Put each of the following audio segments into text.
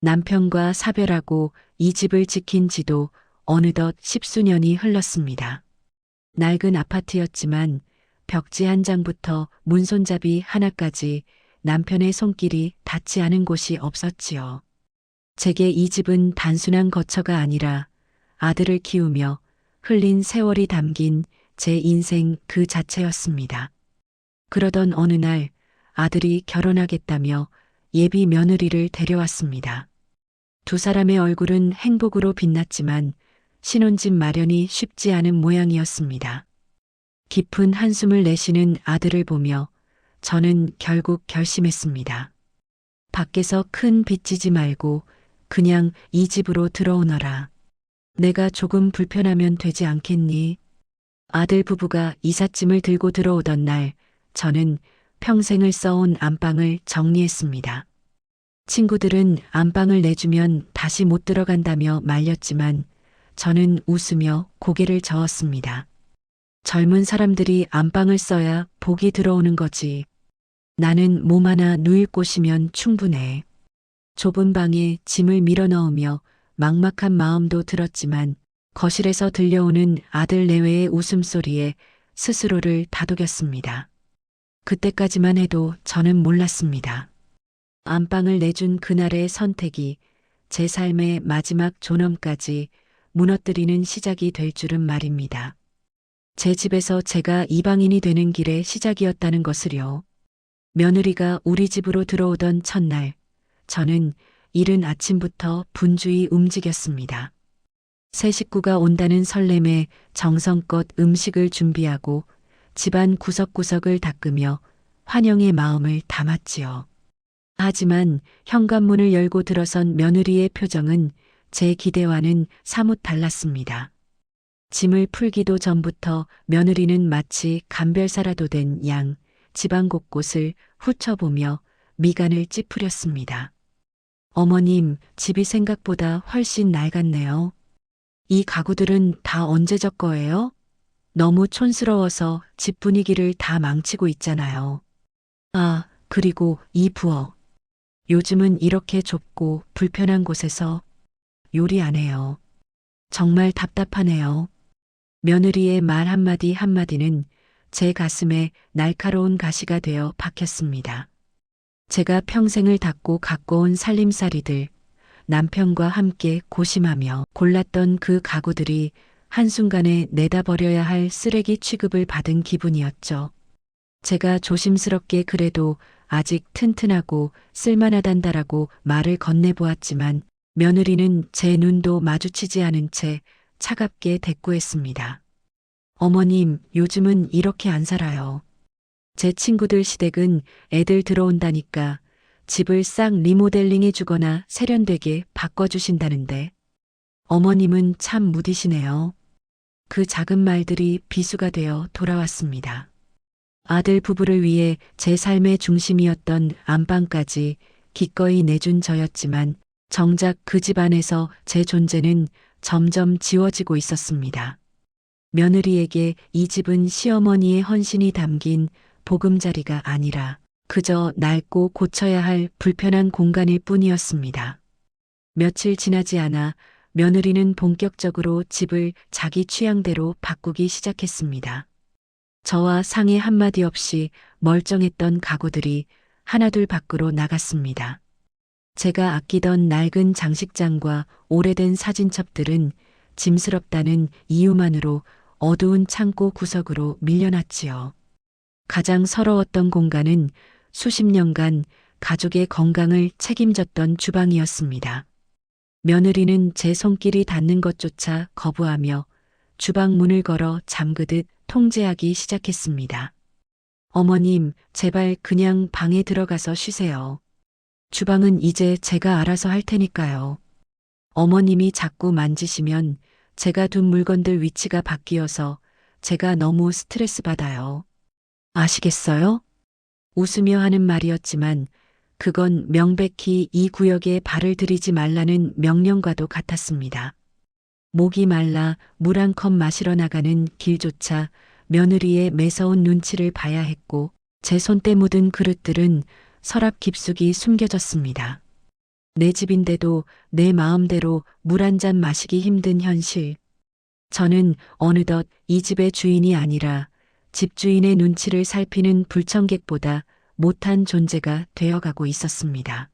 남편과 사별하고 이 집을 지킨 지도 어느덧 10수년이 흘렀습니다. 낡은 아파트였지만 벽지 한 장부터 문손잡이 하나까지 남편의 손길이 닿지 않은 곳이 없었지요. 제게 이 집은 단순한 거처가 아니라 아들을 키우며 흘린 세월이 담긴 제 인생 그 자체였습니다. 그러던 어느 날 아들이 결혼하겠다며 예비 며느리를 데려왔습니다. 두 사람의 얼굴은 행복으로 빛났지만 신혼집 마련이 쉽지 않은 모양이었습니다. 깊은 한숨을 내쉬는 아들을 보며 저는 결국 결심했습니다. 밖에서 큰 빚지지 말고 그냥 이 집으로 들어오너라. 내가 조금 불편하면 되지 않겠니? 아들 부부가 이삿짐을 들고 들어오던 날 저는 평생을 써온 안방을 정리했습니다. 친구들은 안방을 내주면 다시 못 들어간다며 말렸지만 저는 웃으며 고개를 저었습니다. 젊은 사람들이 안방을 써야 복이 들어오는 거지. 나는 몸 하나 누일 곳이면 충분해. 좁은 방에 짐을 밀어 넣으며 막막한 마음도 들었지만 거실에서 들려오는 아들 내외의 웃음소리에 스스로를 다독였습니다. 그때까지만 해도 저는 몰랐습니다. 안방을 내준 그날의 선택이 제 삶의 마지막 존엄까지 무너뜨리는 시작이 될 줄은 말입니다. 제 집에서 제가 이방인이 되는 길의 시작이었다는 것을요. 며느리가 우리 집으로 들어오던 첫날, 저는 이른 아침부터 분주히 움직였습니다. 새 식구가 온다는 설렘에 정성껏 음식을 준비하고 집안 구석구석을 닦으며 환영의 마음을 담았지요. 하지만 현관문을 열고 들어선 며느리의 표정은 제 기대와는 사뭇 달랐습니다. 짐을 풀기도 전부터 며느리는 마치 감별사라도 된 양 집안 곳곳을 훑어보며 미간을 찌푸렸습니다. 어머님, 집이 생각보다 훨씬 낡았네요. 이 가구들은 다 언제적 거예요? 너무 촌스러워서 집 분위기를 다 망치고 있잖아요. 아, 그리고 이 부엌. 요즘은 이렇게 좁고 불편한 곳에서 요리 안 해요. 정말 답답하네요. 며느리의 말 한마디 한마디는 제 가슴에 날카로운 가시가 되어 박혔습니다. 제가 평생을 닦고 가꿔온 살림살이들, 남편과 함께 고심하며 골랐던 그 가구들이 한순간에 내다버려야 할 쓰레기 취급을 받은 기분이었죠. 제가 조심스럽게 그래도 아직 튼튼하고 쓸만하단다라고 말을 건네보았지만 며느리는 제 눈도 마주치지 않은 채 차갑게 대꾸했습니다. 어머님, 요즘은 이렇게 안 살아요. 제 친구들 시댁은 애들 들어온다니까 집을 싹 리모델링해 주거나 세련되게 바꿔주신다는데 어머님은 참 무디시네요. 그 작은 말들이 비수가 되어 돌아왔습니다. 아들 부부를 위해 제 삶의 중심이었던 안방까지 기꺼이 내준 저였지만 정작 그 집 안에서 제 존재는 점점 지워지고 있었습니다. 며느리에게 이 집은 시어머니의 헌신이 담긴 보금자리가 아니라 그저 낡고 고쳐야 할 불편한 공간일 뿐이었습니다. 며칠 지나지 않아 며느리는 본격적으로 집을 자기 취향대로 바꾸기 시작했습니다. 저와 상의 한마디 없이 멀쩡했던 가구들이 하나둘 밖으로 나갔습니다. 제가 아끼던 낡은 장식장과 오래된 사진첩들은 짐스럽다는 이유만으로 어두운 창고 구석으로 밀려났지요. 가장 서러웠던 공간은 수십 년간 가족의 건강을 책임졌던 주방이었습니다. 며느리는 제 손길이 닿는 것조차 거부하며 주방 문을 걸어 잠그듯 통제하기 시작했습니다. 어머님, 제발 그냥 방에 들어가서 쉬세요. 주방은 이제 제가 알아서 할 테니까요. 어머님이 자꾸 만지시면 제가 둔 물건들 위치가 바뀌어서 제가 너무 스트레스 받아요. 아시겠어요? 웃으며 하는 말이었지만 그건 명백히 이 구역에 발을 들이지 말라는 명령과도 같았습니다. 목이 말라 물 한 컵 마시러 나가는 길조차 며느리의 매서운 눈치를 봐야 했고 제 손때 묻은 그릇들은 서랍 깊숙이 숨겨졌습니다. 내 집인데도 내 마음대로 물 한 잔 마시기 힘든 현실. 저는 어느덧 이 집의 주인이 아니라 집주인의 눈치를 살피는 불청객보다 못한 존재가 되어가고 있었습니다.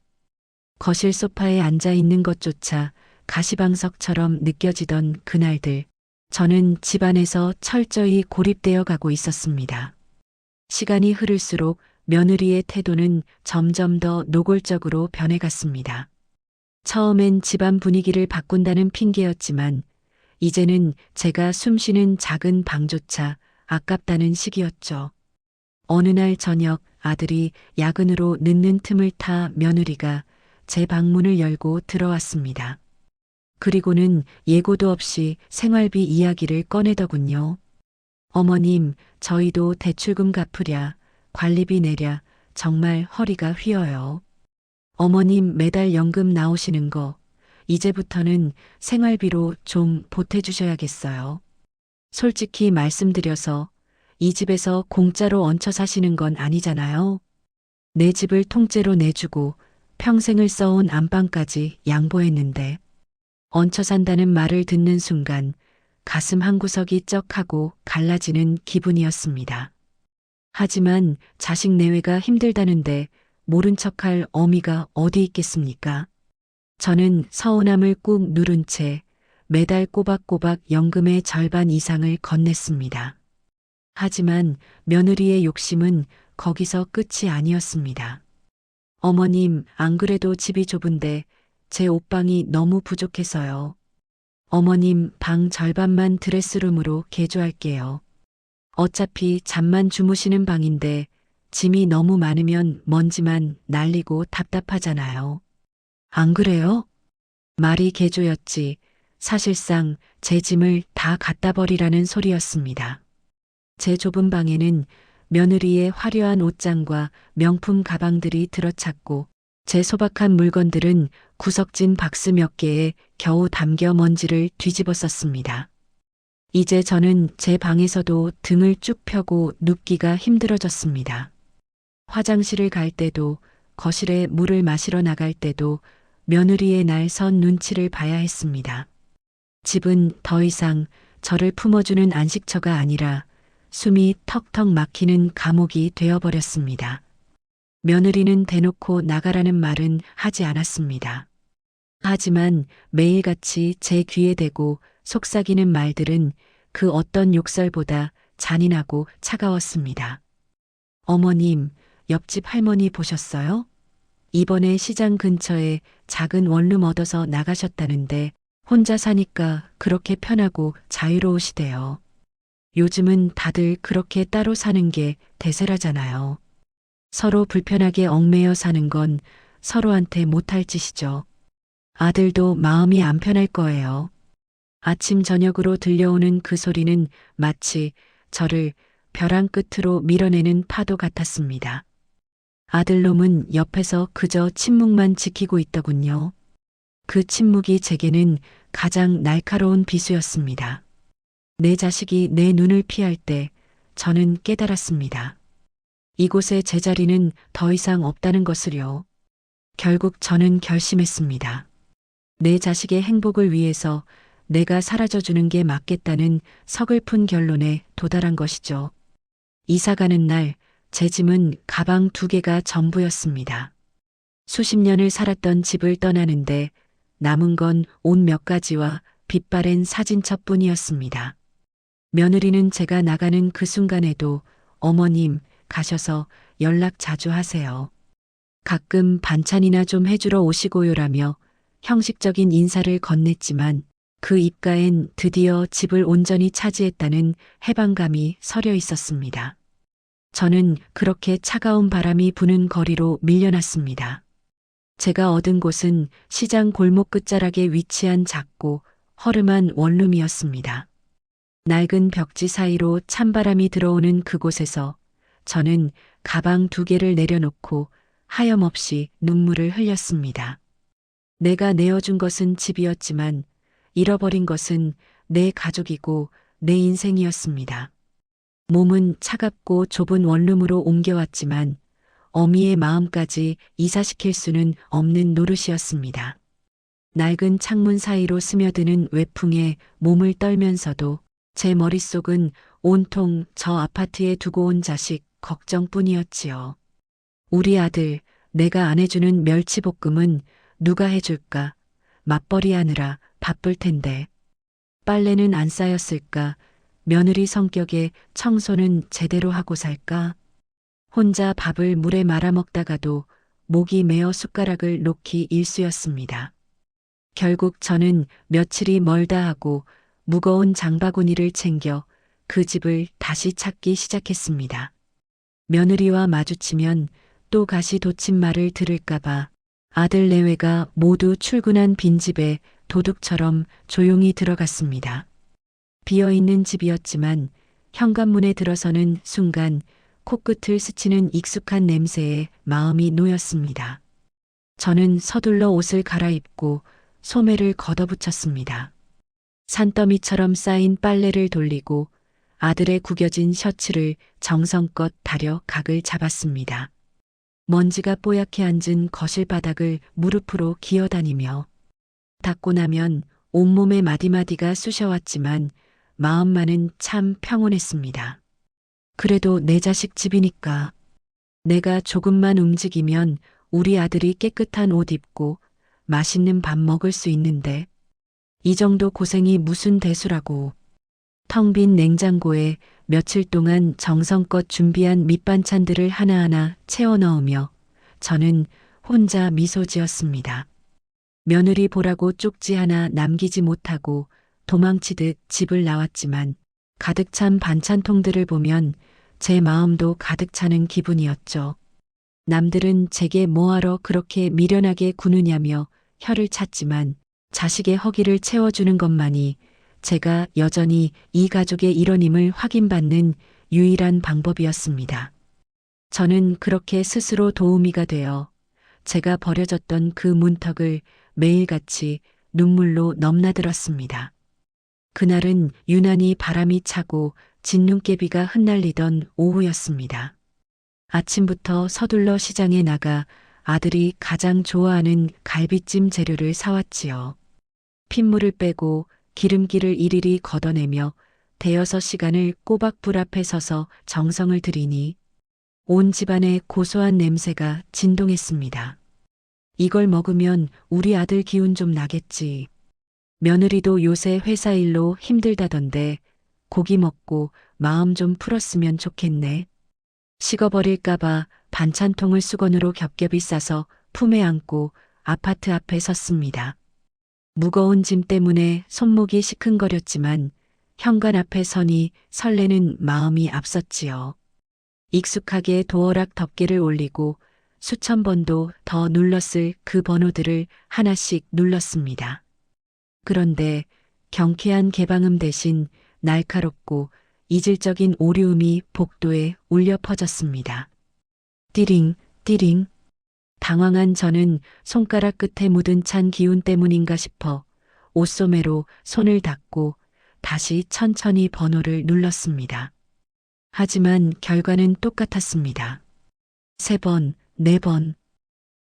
거실 소파에 앉아 있는 것조차 가시방석처럼 느껴지던 그날들, 저는 집안에서 철저히 고립되어 가고 있었습니다. 시간이 흐를수록 며느리의 태도는 점점 더 노골적으로 변해갔습니다. 처음엔 집안 분위기를 바꾼다는 핑계였지만 이제는 제가 숨쉬는 작은 방조차 아깝다는 시기였죠. 어느 날 저녁 아들이 야근으로 늦는 틈을 타 며느리가 제 방문을 열고 들어왔습니다. 그리고는 예고도 없이 생활비 이야기를 꺼내더군요. 어머님, 저희도 대출금 갚으랴, 관리비 내랴, 정말 허리가 휘어요. 어머님 매달 연금 나오시는 거, 이제부터는 생활비로 좀 보태주셔야겠어요. 솔직히 말씀드려서 이 집에서 공짜로 얹혀 사시는 건 아니잖아요. 내 집을 통째로 내주고 평생을 써온 안방까지 양보했는데 얹혀 산다는 말을 듣는 순간 가슴 한구석이 쩍하고 갈라지는 기분이었습니다. 하지만 자식 내외가 힘들다는데 모른 척할 어미가 어디 있겠습니까? 저는 서운함을 꾹 누른 채 매달 꼬박꼬박 연금의 절반 이상을 건넸습니다. 하지만 며느리의 욕심은 거기서 끝이 아니었습니다. 어머님, 안 그래도 집이 좁은데 제 옷방이 너무 부족해서요. 어머님, 방 절반만 드레스룸으로 개조할게요. 어차피 잠만 주무시는 방인데 짐이 너무 많으면 먼지만 날리고 답답하잖아요. 안 그래요? 말이 개조였지 사실상 제 짐을 다 갖다 버리라는 소리였습니다. 제 좁은 방에는 며느리의 화려한 옷장과 명품 가방들이 들어찼고 제 소박한 물건들은 구석진 박스 몇 개에 겨우 담겨 먼지를 뒤집어 썼습니다. 이제 저는 제 방에서도 등을 쭉 펴고 눕기가 힘들어졌습니다. 화장실을 갈 때도 거실에 물을 마시러 나갈 때도 며느리의 날 선 눈치를 봐야 했습니다. 집은 더 이상 저를 품어주는 안식처가 아니라 숨이 턱턱 막히는 감옥이 되어버렸습니다. 며느리는 대놓고 나가라는 말은 하지 않았습니다. 하지만 매일같이 제 귀에 대고 속삭이는 말들은 그 어떤 욕설보다 잔인하고 차가웠습니다. 어머님, 옆집 할머니 보셨어요? 이번에 시장 근처에 작은 원룸 얻어서 나가셨다는데 혼자 사니까 그렇게 편하고 자유로우시대요. 요즘은 다들 그렇게 따로 사는 게 대세라잖아요. 서로 불편하게 얽매여 사는 건 서로한테 못할 짓이죠. 아들도 마음이 안 편할 거예요. 아침 저녁으로 들려오는 그 소리는 마치 저를 벼랑 끝으로 밀어내는 파도 같았습니다. 아들놈은 옆에서 그저 침묵만 지키고 있더군요. 그 침묵이 제게는 가장 날카로운 비수였습니다. 내 자식이 내 눈을 피할 때 저는 깨달았습니다. 이곳에 제 자리는 더 이상 없다는 것을요. 결국 저는 결심했습니다. 내 자식의 행복을 위해서 내가 사라져주는 게 맞겠다는 서글픈 결론에 도달한 것이죠. 이사 가는 날 제 짐은 가방 2개가 전부였습니다. 수십 년을 살았던 집을 떠나는데 남은 건 옷 몇 가지와 빛바랜 사진첩뿐이었습니다. 며느리는 제가 나가는 그 순간에도 어머님 가셔서 연락 자주 하세요. 가끔 반찬이나 좀 해주러 오시고요라며 형식적인 인사를 건넸지만 그 입가엔 드디어 집을 온전히 차지했다는 해방감이 서려 있었습니다. 저는 그렇게 차가운 바람이 부는 거리로 밀려났습니다. 제가 얻은 곳은 시장 골목 끝자락에 위치한 작고 허름한 원룸이었습니다. 낡은 벽지 사이로 찬바람이 들어오는 그곳에서 저는 가방 2개를 내려놓고 하염없이 눈물을 흘렸습니다. 내가 내어준 것은 집이었지만 잃어버린 것은 내 가족이고 내 인생이었습니다. 몸은 차갑고 좁은 원룸으로 옮겨왔지만 어미의 마음까지 이사시킬 수는 없는 노릇이었습니다. 낡은 창문 사이로 스며드는 외풍에 몸을 떨면서도 제 머릿속은 온통 저 아파트에 두고 온 자식 걱정뿐이었지요. 우리 아들, 내가 안 해주는 멸치볶음은 누가 해줄까? 맞벌이 하느라 바쁠 텐데. 빨래는 안 쌓였을까? 며느리 성격에 청소는 제대로 하고 살까? 혼자 밥을 물에 말아 먹다가도 목이 메어 숟가락을 놓기 일쑤였습니다. 결국 저는 며칠이 멀다 하고 무거운 장바구니를 챙겨 그 집을 다시 찾기 시작했습니다. 며느리와 마주치면 또 가시 돋친 말을 들을까봐 아들 내외가 모두 출근한 빈집에 도둑처럼 조용히 들어갔습니다. 비어있는 집이었지만 현관문에 들어서는 순간 코끝을 스치는 익숙한 냄새에 마음이 놓였습니다. 저는 서둘러 옷을 갈아입고 소매를 걷어붙였습니다. 산더미처럼 쌓인 빨래를 돌리고 아들의 구겨진 셔츠를 정성껏 다려 각을 잡았습니다. 먼지가 뽀얗게 앉은 거실 바닥을 무릎으로 기어다니며 닦고 나면 온몸에 마디마디가 쑤셔왔지만 마음만은 참 평온했습니다. 그래도 내 자식 집이니까 내가 조금만 움직이면 우리 아들이 깨끗한 옷 입고 맛있는 밥 먹을 수 있는데 이 정도 고생이 무슨 대수라고. 텅 빈 냉장고에 며칠 동안 정성껏 준비한 밑반찬들을 하나하나 채워 넣으며 저는 혼자 미소 지었습니다. 며느리 보라고 쪽지 하나 남기지 못하고 도망치듯 집을 나왔지만 가득 찬 반찬통들을 보면 제 마음도 가득 차는 기분이었죠. 남들은 제게 뭐하러 그렇게 미련하게 구느냐며 혀를 찼지만 자식의 허기를 채워주는 것만이 제가 여전히 이 가족의 일원임을 확인받는 유일한 방법이었습니다. 저는 그렇게 스스로 도우미가 되어 제가 버려졌던 그 문턱을 매일같이 눈물로 넘나들었습니다. 그날은 유난히 바람이 차고 진눈깨비가 흩날리던 오후였습니다. 아침부터 서둘러 시장에 나가 아들이 가장 좋아하는 갈비찜 재료를 사왔지요. 핏물을 빼고 기름기를 일일이 걷어내며 대여섯 시간을 꼬박 불 앞에 서서 정성을 들이니 온 집안의 고소한 냄새가 진동했습니다. 이걸 먹으면 우리 아들 기운 좀 나겠지. 며느리도 요새 회사 일로 힘들다던데 고기 먹고 마음 좀 풀었으면 좋겠네. 식어버릴까봐 반찬통을 수건으로 겹겹이 싸서 품에 안고 아파트 앞에 섰습니다. 무거운 짐 때문에 손목이 시큰거렸지만 현관 앞에 서니 설레는 마음이 앞섰지요. 익숙하게 도어락 덮개를 올리고 수천 번도 더 눌렀을 그 번호들을 하나씩 눌렀습니다. 그런데 경쾌한 개방음 대신 날카롭고 이질적인 오류음이 복도에 울려 퍼졌습니다. 띠링, 띠링. 당황한 저는 손가락 끝에 묻은 찬 기운 때문인가 싶어 옷소매로 손을 닦고 다시 천천히 번호를 눌렀습니다. 하지만 결과는 똑같았습니다. 3번, 4번.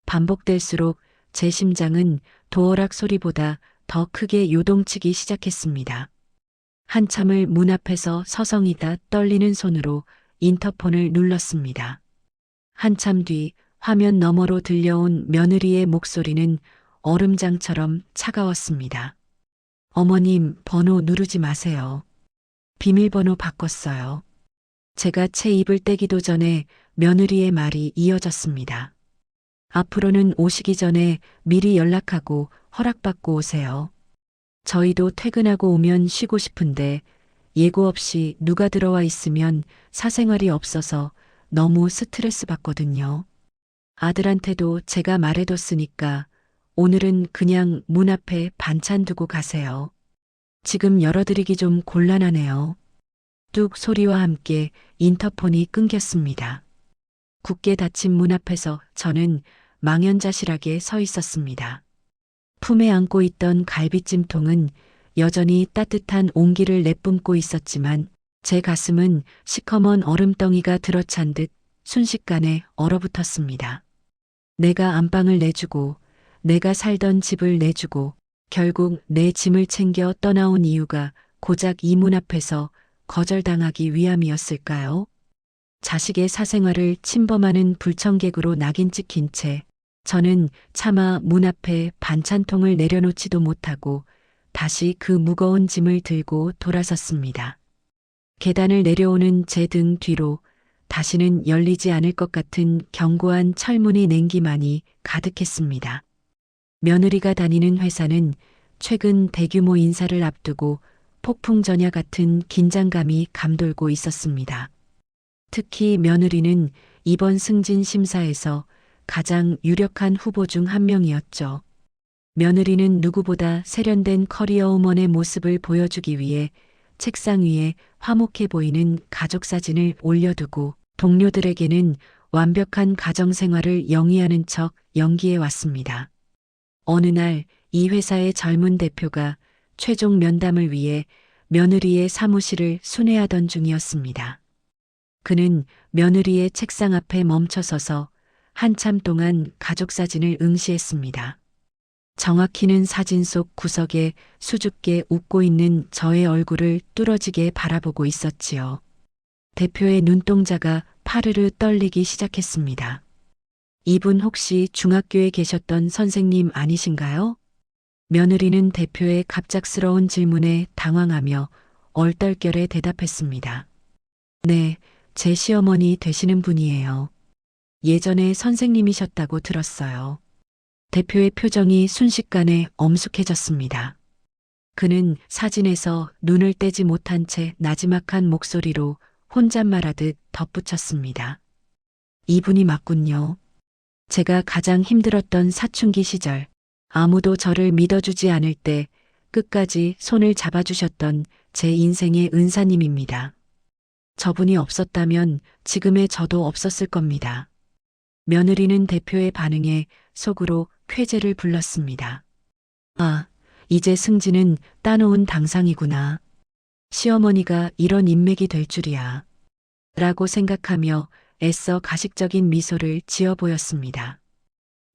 반복될수록 제 심장은 도어락 소리보다 더 크게 요동치기 시작했습니다. 한참을 문 앞에서 서성이다 떨리는 손으로 인터폰을 눌렀습니다. 한참 뒤 화면 너머로 들려온 며느리의 목소리는 얼음장처럼 차가웠습니다. 어머님, 번호 누르지 마세요. 비밀번호 바꿨어요. 제가 채 입을 떼기도 전에 며느리의 말이 이어졌습니다. 앞으로는 오시기 전에 미리 연락하고 허락받고 오세요. 저희도 퇴근하고 오면 쉬고 싶은데 예고 없이 누가 들어와 있으면 사생활이 없어서 너무 스트레스 받거든요. 아들한테도 제가 말해뒀으니까 오늘은 그냥 문 앞에 반찬 두고 가세요. 지금 열어드리기 좀 곤란하네요. 뚝 소리와 함께 인터폰이 끊겼습니다. 굳게 닫힌 문 앞에서 저는 망연자실하게 서 있었습니다. 품에 안고 있던 갈비찜통은 여전히 따뜻한 온기를 내뿜고 있었지만 제 가슴은 시커먼 얼음덩이가 들어찬 듯 순식간에 얼어붙었습니다. 내가 안방을 내주고, 내가 살던 집을 내주고, 결국 내 짐을 챙겨 떠나온 이유가 고작 이 문 앞에서 거절당하기 위함이었을까요? 자식의 사생활을 침범하는 불청객으로 낙인 찍힌 채 저는 차마 문 앞에 반찬통을 내려놓지도 못하고 다시 그 무거운 짐을 들고 돌아섰습니다. 계단을 내려오는 제 등 뒤로 다시는 열리지 않을 것 같은 견고한 철문의 냉기만이 가득했습니다. 며느리가 다니는 회사는 최근 대규모 인사를 앞두고 폭풍전야 같은 긴장감이 감돌고 있었습니다. 특히 며느리는 이번 승진 심사에서 가장 유력한 후보 중 한 명이었죠. 며느리는 누구보다 세련된 커리어 우먼의 모습을 보여주기 위해 책상 위에 화목해 보이는 가족 사진을 올려두고 동료들에게는 완벽한 가정생활을 영위하는 척 연기해 왔습니다. 어느 날 이 회사의 젊은 대표가 최종 면담을 위해 며느리의 사무실을 순회하던 중이었습니다. 그는 며느리의 책상 앞에 멈춰서서 한참 동안 가족 사진을 응시했습니다. 정확히는 사진 속 구석에 수줍게 웃고 있는 저의 얼굴을 뚫어지게 바라보고 있었지요. 대표의 눈동자가 파르르 떨리기 시작했습니다. 이분 혹시 중학교에 계셨던 선생님 아니신가요? 며느리는 대표의 갑작스러운 질문에 당황하며 얼떨결에 대답했습니다. 네, 제 시어머니 되시는 분이에요. 예전에 선생님이셨다고 들었어요. 대표의 표정이 순식간에 엄숙해졌습니다. 그는 사진에서 눈을 떼지 못한 채 나지막한 목소리로 혼잣말하듯 덧붙였습니다. 이분이 맞군요. 제가 가장 힘들었던 사춘기 시절, 아무도 저를 믿어주지 않을 때 끝까지 손을 잡아주셨던 제 인생의 은사님입니다. 저분이 없었다면 지금의 저도 없었을 겁니다. 며느리는 대표의 반응에 속으로 쾌재를 불렀습니다. 아, 이제 승진은 따놓은 당상이구나. 시어머니가 이런 인맥이 될 줄이야. 라고 생각하며 애써 가식적인 미소를 지어 보였습니다.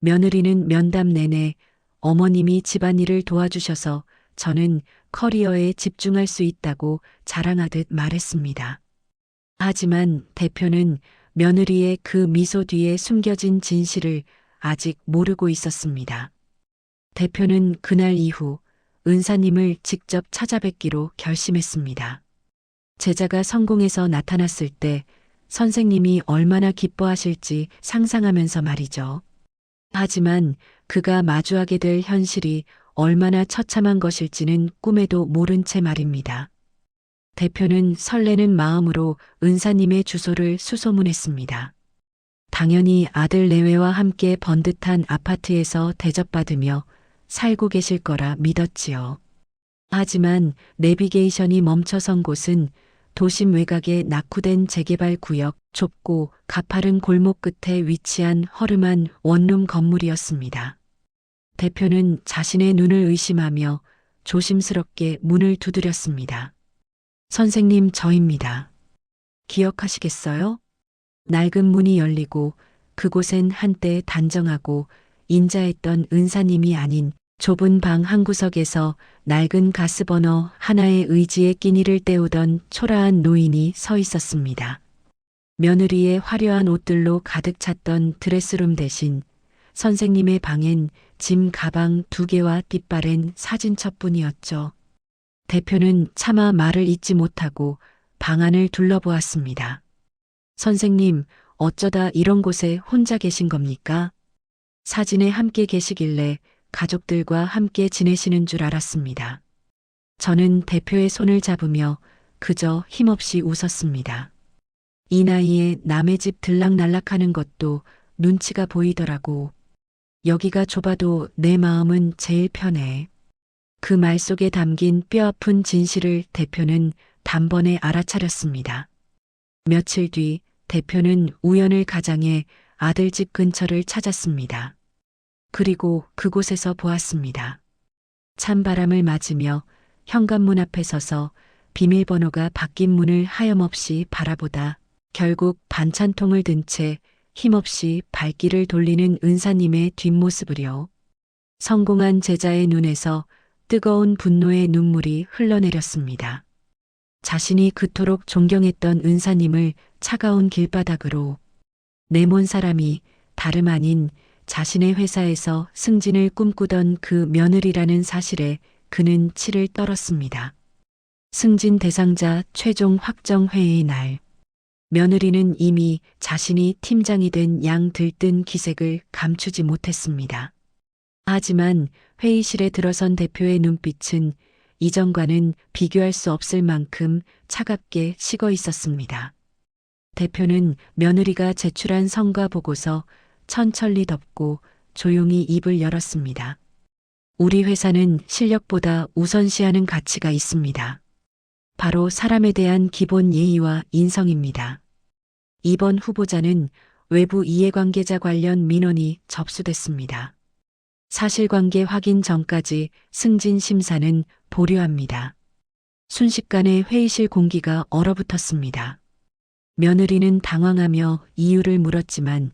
며느리는 면담 내내 어머님이 집안일을 도와주셔서 저는 커리어에 집중할 수 있다고 자랑하듯 말했습니다. 하지만 대표는 며느리의 그 미소 뒤에 숨겨진 진실을 아직 모르고 있었습니다. 대표는 그날 이후 은사님을 직접 찾아뵙기로 결심했습니다. 제자가 성공해서 나타났을 때 선생님이 얼마나 기뻐하실지 상상하면서 말이죠. 하지만 그가 마주하게 될 현실이 얼마나 처참한 것일지는 꿈에도 모른 채 말입니다. 대표는 설레는 마음으로 은사님의 주소를 수소문했습니다. 당연히 아들 내외와 함께 번듯한 아파트에서 대접받으며 살고 계실 거라 믿었지요. 하지만 내비게이션이 멈춰선 곳은 도심 외곽의 낙후된 재개발 구역, 좁고 가파른 골목 끝에 위치한 허름한 원룸 건물이었습니다. 대표는 자신의 눈을 의심하며 조심스럽게 문을 두드렸습니다. 선생님, 저입니다. 기억하시겠어요? 낡은 문이 열리고 그곳엔 한때 단정하고 인자했던 은사님이 아닌 좁은 방 한 구석에서 낡은 가스버너 하나의 의지에 끼니를 때우던 초라한 노인이 서 있었습니다. 며느리의 화려한 옷들로 가득 찼던 드레스룸 대신 선생님의 방엔 짐 가방 2개와 뒷발엔 사진첩뿐이었죠. 대표는 차마 말을 잇지 못하고 방 안을 둘러보았습니다. 선생님, 어쩌다 이런 곳에 혼자 계신 겁니까? 사진에 함께 계시길래 가족들과 함께 지내시는 줄 알았습니다. 저는 대표의 손을 잡으며 그저 힘없이 웃었습니다. 이 나이에 남의 집 들락날락하는 것도 눈치가 보이더라고. 여기가 좁아도 내 마음은 제일 편해. 그 말 속에 담긴 뼈아픈 진실을 대표는 단번에 알아차렸습니다. 며칠 뒤 대표는 우연을 가장해 아들 집 근처를 찾았습니다. 그리고 그곳에서 보았습니다. 찬바람을 맞으며 현관문 앞에 서서 비밀번호가 바뀐 문을 하염없이 바라보다 결국 반찬통을 든 채 힘없이 발길을 돌리는 은사님의 뒷모습을요. 성공한 제자의 눈에서 뜨거운 분노의 눈물이 흘러내렸습니다. 자신이 그토록 존경했던 은사님을 차가운 길바닥으로 내몬 사람이 다름 아닌 자신의 회사에서 승진을 꿈꾸던 그 며느리라는 사실에 그는 치를 떨었습니다. 승진 대상자 최종 확정 회의 날, 며느리는 이미 자신이 팀장이 된 양 들뜬 기색을 감추지 못했습니다. 하지만 회의실에 들어선 대표의 눈빛은 이전과는 비교할 수 없을 만큼 차갑게 식어 있었습니다. 대표는 며느리가 제출한 성과 보고서 천천히 덮고 조용히 입을 열었습니다. 우리 회사는 실력보다 우선시하는 가치가 있습니다. 바로 사람에 대한 기본 예의와 인성입니다. 이번 후보자는 외부 이해관계자 관련 민원이 접수됐습니다. 사실관계 확인 전까지 승진 심사는 보류합니다. 순식간에 회의실 공기가 얼어붙었습니다. 며느리는 당황하며 이유를 물었지만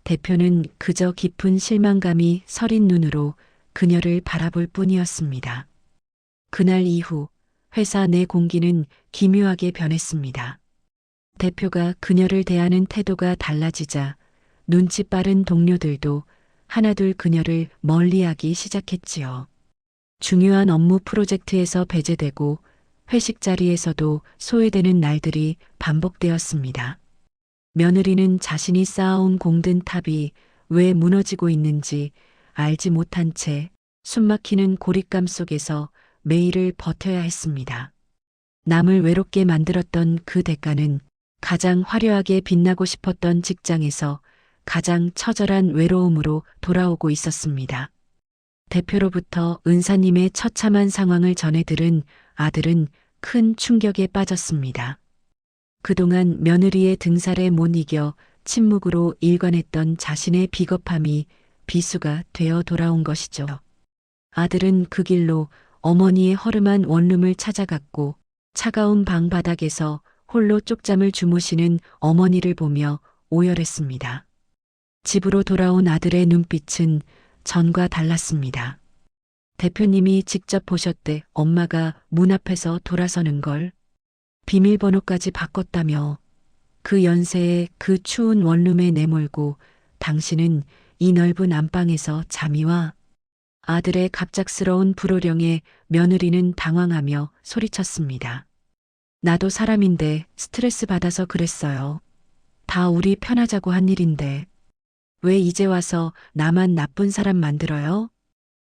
대표는 그저 깊은 실망감이 서린 눈으로 그녀를 바라볼 뿐이었습니다. 그날 이후 회사 내 공기는 기묘하게 변했습니다. 대표가 그녀를 대하는 태도가 달라지자 눈치 빠른 동료들도 하나둘 그녀를 멀리하기 시작했지요. 중요한 업무 프로젝트에서 배제되고 회식 자리에서도 소외되는 날들이 반복되었습니다. 며느리는 자신이 쌓아온 공든 탑이 왜 무너지고 있는지 알지 못한 채 숨막히는 고립감 속에서 매일을 버텨야 했습니다. 남을 외롭게 만들었던 그 대가는 가장 화려하게 빛나고 싶었던 직장에서 가장 처절한 외로움으로 돌아오고 있었습니다. 대표로부터 은사님의 처참한 상황을 전해 들은 아들은 큰 충격에 빠졌습니다. 그동안 며느리의 등살에 못 이겨 침묵으로 일관했던 자신의 비겁함이 비수가 되어 돌아온 것이죠. 아들은 그 길로 어머니의 허름한 원룸을 찾아갔고 차가운 방 바닥에서 홀로 쪽잠을 주무시는 어머니를 보며 오열했습니다. 집으로 돌아온 아들의 눈빛은 전과 달랐습니다. 대표님이 직접 보셨대. 엄마가 문 앞에서 돌아서는 걸. 비밀번호까지 바꿨다며. 그 연세에 그 추운 원룸에 내몰고 당신은 이 넓은 안방에서 잠이 와. 아들의 갑작스러운 불호령에 며느리는 당황하며 소리쳤습니다. 나도 사람인데 스트레스 받아서 그랬어요. 다 우리 편하자고 한 일인데. 왜 이제 와서 나만 나쁜 사람 만들어요?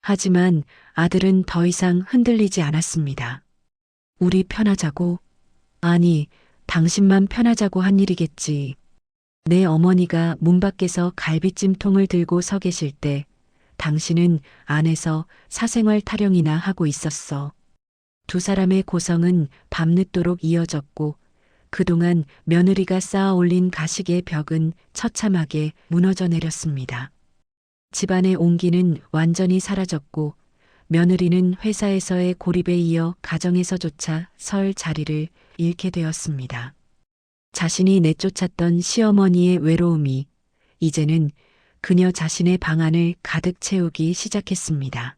하지만 아들은 더 이상 흔들리지 않았습니다. 우리 편하자고? 아니, 당신만 편하자고 한 일이겠지. 내 어머니가 문 밖에서 갈비찜통을 들고 서 계실 때 당신은 안에서 사생활 타령이나 하고 있었어. 두 사람의 고성은 밤늦도록 이어졌고 그동안 며느리가 쌓아 올린 가식의 벽은 처참하게 무너져 내렸습니다. 집안의 온기는 완전히 사라졌고 며느리는 회사에서의 고립에 이어 가정에서조차 설 자리를 잃게 되었습니다. 자신이 내쫓았던 시어머니의 외로움이 이제는 그녀 자신의 방안을 가득 채우기 시작했습니다.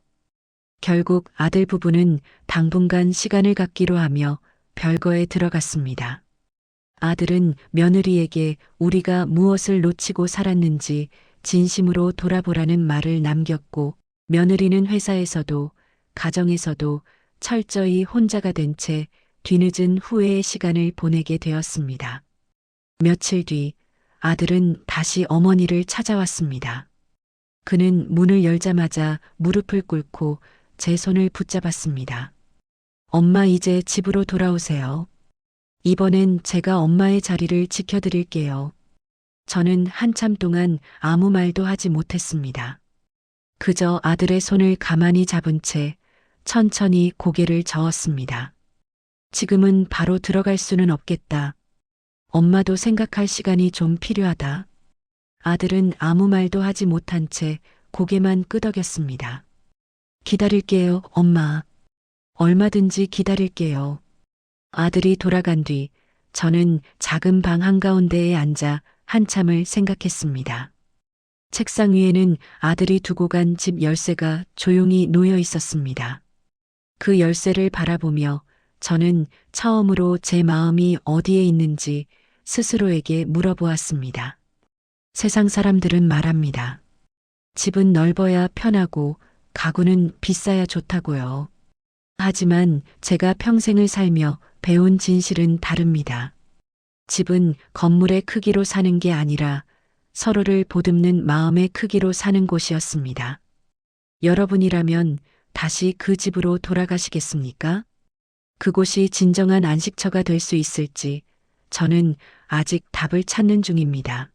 결국 아들 부부는 당분간 시간을 갖기로 하며 별거에 들어갔습니다. 아들은 며느리에게 우리가 무엇을 놓치고 살았는지 진심으로 돌아보라는 말을 남겼고 며느리는 회사에서도 가정에서도 철저히 혼자가 된 채 뒤늦은 후회의 시간을 보내게 되었습니다. 며칠 뒤 아들은 다시 어머니를 찾아왔습니다. 그는 문을 열자마자 무릎을 꿇고 제 손을 붙잡았습니다. 엄마 이제 집으로 돌아오세요. 이번엔 제가 엄마의 자리를 지켜드릴게요. 저는 한참 동안 아무 말도 하지 못했습니다. 그저 아들의 손을 가만히 잡은 채 천천히 고개를 저었습니다. 지금은 바로 들어갈 수는 없겠다. 엄마도 생각할 시간이 좀 필요하다. 아들은 아무 말도 하지 못한 채 고개만 끄덕였습니다. 기다릴게요, 엄마. 얼마든지 기다릴게요. 아들이 돌아간 뒤 저는 작은 방 한가운데에 앉아 한참을 생각했습니다. 책상 위에는 아들이 두고 간 집 열쇠가 조용히 놓여 있었습니다. 그 열쇠를 바라보며 저는 처음으로 제 마음이 어디에 있는지 스스로에게 물어보았습니다. 세상 사람들은 말합니다. 집은 넓어야 편하고 가구는 비싸야 좋다고요. 하지만 제가 평생을 살며 배운 진실은 다릅니다. 집은 건물의 크기로 사는 게 아니라 서로를 보듬는 마음의 크기로 사는 곳이었습니다. 여러분이라면 다시 그 집으로 돌아가시겠습니까? 그곳이 진정한 안식처가 될 수 있을지 저는 아직 답을 찾는 중입니다.